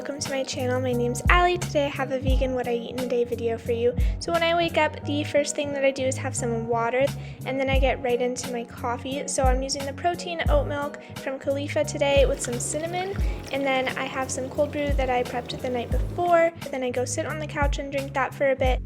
welcome to my channel. My name's Allie. Today I have a vegan what I eat in a day video for you. So when I wake up, the first thing that I do is have some water, and then I get right into my coffee. So I'm using the protein oat milk from Khalifa today with some cinnamon, and then I have some cold brew that I prepped the night before. Then I go sit on the couch and drink that for a bit.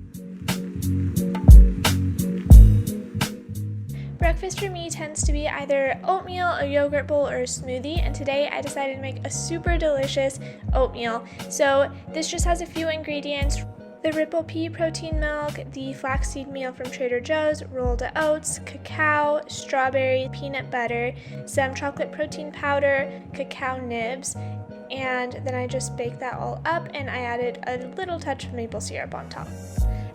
Breakfast for me tends to be either oatmeal, a yogurt bowl, or a smoothie, and today I decided to make a super delicious oatmeal. So this just has a few ingredients: the Ripple pea protein milk, the flaxseed meal from Trader Joe's, rolled oats, cacao, strawberry, peanut butter, some chocolate protein powder, cacao nibs, and then I just baked that all up and I added a little touch of maple syrup on top.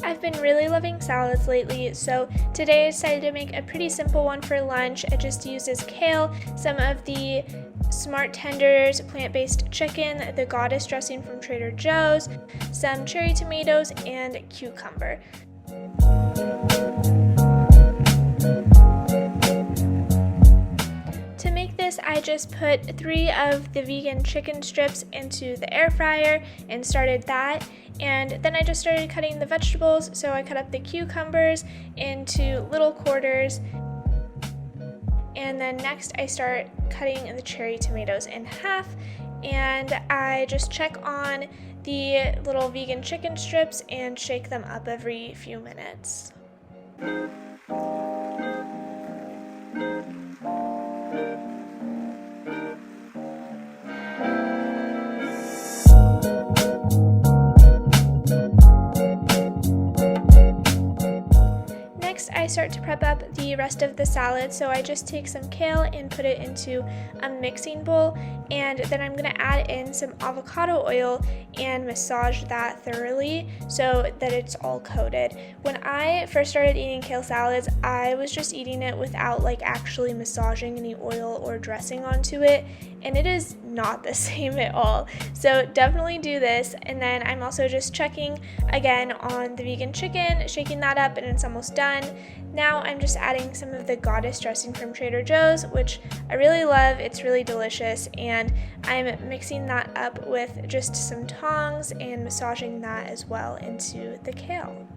I've been really loving salads lately, so today I decided to make a pretty simple one for lunch. It just uses kale, some of the Smart Tenders plant-based chicken, the Goddess dressing from Trader Joe's, some cherry tomatoes, and cucumber. To make this, I just put 3 of the vegan chicken strips into the air fryer and started that. And then I just started cutting the vegetables, so I cut up the cucumbers into little quarters. And then next I start cutting the cherry tomatoes in half, and I just check on the little vegan chicken strips and shake them up every few minutes. I start to prep up the rest of the salad, so I just take some kale and put it into a mixing bowl, and then I'm going to add in some avocado oil and massage that thoroughly so that it's all coated. When I first started eating kale salads, I was just eating it without actually massaging any oil or dressing onto it, and it is not the same at all. So definitely do this. And then I'm also just checking again on the vegan chicken, shaking that up, and it's almost done. Now I'm just adding some of the Goddess dressing from Trader Joe's, which I really love. It's really delicious, and I'm mixing that up with just some tongs and massaging that as well into the kale.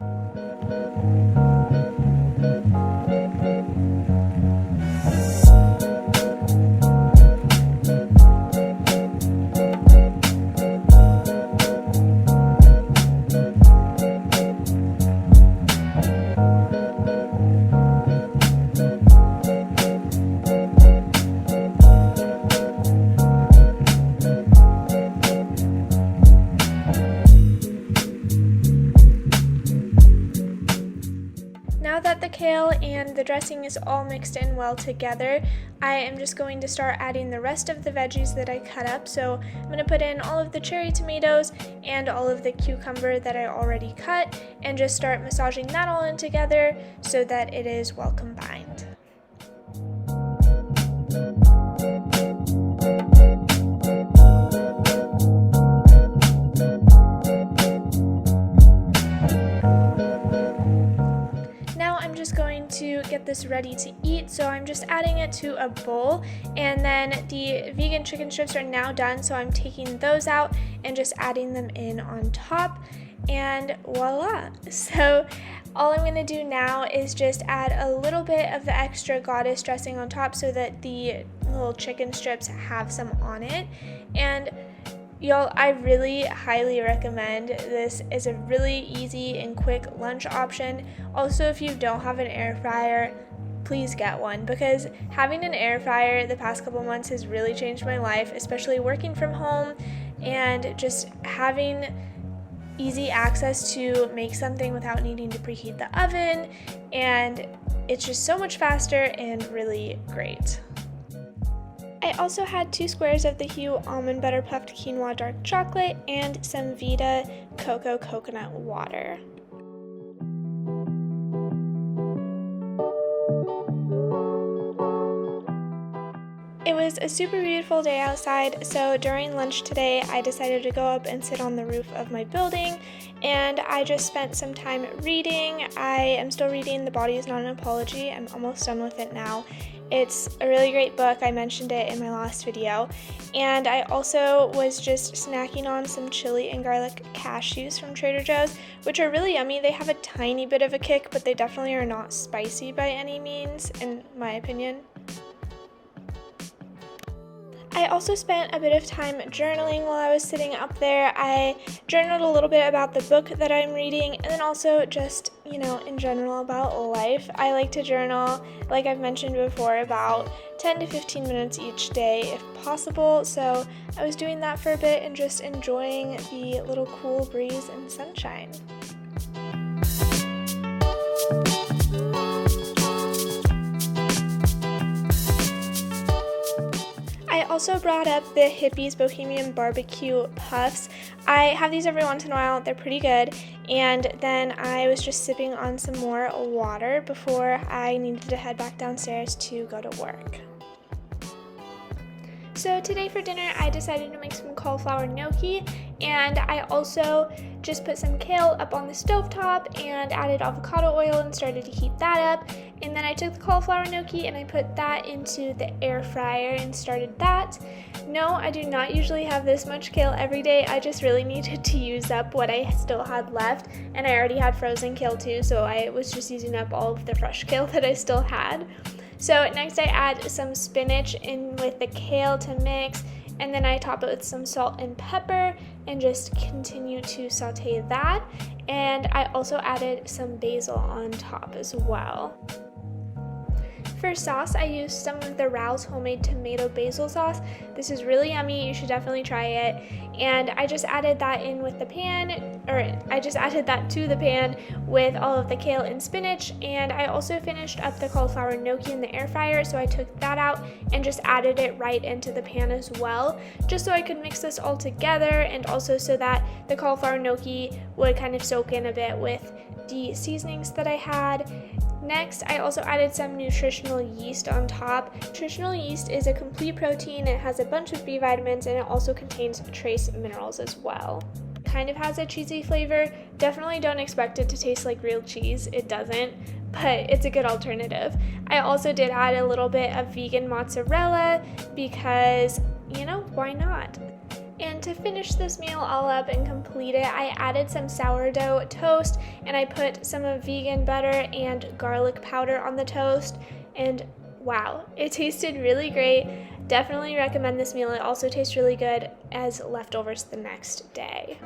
Now that the kale and the dressing is all mixed in well together, I am just going to start adding the rest of the veggies that I cut up. So I'm going to put in all of the cherry tomatoes and all of the cucumber that I already cut, and just start massaging that all in together so that it is well combined. To get this ready to eat, so I'm just adding it to a bowl, and then the vegan chicken strips are now done, so I'm taking those out and just adding them in on top, and voila. So all I'm going to do now is just add a little bit of the extra Goddess dressing on top so that the little chicken strips have some on it. And y'all, I really highly recommend this. Is a really easy and quick lunch option. Also, if you don't have an air fryer, please get one, because having an air fryer the past couple months has really changed my life, especially working from home and just having easy access to make something without needing to preheat the oven, and it's just so much faster and really great. I also had 2 squares of the Hue almond butter puffed quinoa dark chocolate and some Vita cocoa coconut water. It It was a super beautiful day outside, so during lunch today I decided to go up and sit on the roof of my building, and I just spent some time reading. I am still reading The Body Is Not an Apology. I'm almost done with it now. It's a really great book. I mentioned it in my last video. And I also was just snacking on some chili and garlic cashews from Trader Joe's, which are really yummy. They have a tiny bit of a kick, but they definitely are not spicy by any means, in my opinion. I also spent a bit of time journaling while I was sitting up there. I journaled a little bit about the book that I'm reading, and then also just, in general about life. I like to journal, like I've mentioned before, about 10 to 15 minutes each day if possible. So I was doing that for a bit and just enjoying the little cool breeze and sunshine. I also brought up the Hippies Bohemian Barbecue Puffs. I have these every once in a while. They're pretty good. And then I was just sipping on some more water before I needed to head back downstairs to go to work. So today for dinner I decided to make some cauliflower gnocchi, and I also just put some kale up on the stovetop and added avocado oil and started to heat that up. And then I took the cauliflower gnocchi and I put that into the air fryer and started that. No, I do not usually have this much kale every day. I just really needed to use up what I still had left, and I already had frozen kale too, so I was just using up all of the fresh kale that I still had. So next I add some spinach in with the kale to mix, and then I top it with some salt and pepper and just continue to saute that. And I also added some basil on top as well. For sauce, I used some of the Rao's homemade tomato basil sauce. This is really yummy. You should definitely try it. And I just added that in with the pan, or I just added that to the pan with all of the kale and spinach. And I also finished up the cauliflower gnocchi in the air fryer, so I took that out and just added it right into the pan as well, just so I could mix this all together, and also so that the cauliflower gnocchi would kind of soak in a bit with the seasonings that I had. Next, I also added some nutritional yeast on top. Nutritional yeast is a complete protein. It has a bunch of B vitamins, and it also contains trace minerals as well. Kind of has a cheesy flavor. Definitely don't expect it to taste like real cheese. It doesn't, but it's a good alternative. I also did add a little bit of vegan mozzarella because, why not? And to finish this meal all up and complete it, I added some sourdough toast, and I put some of vegan butter and garlic powder on the toast, and wow, it tasted really great. Definitely recommend this meal. It also tastes really good as leftovers the next day.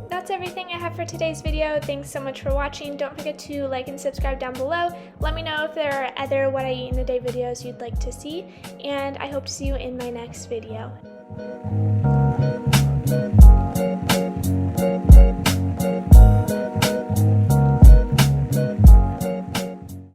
That's everything I have for today's video. Thanks so much for watching. Don't forget to like and subscribe down below. Let me know if there are other What I Eat in a Day videos you'd like to see, and I hope to see you in my next video.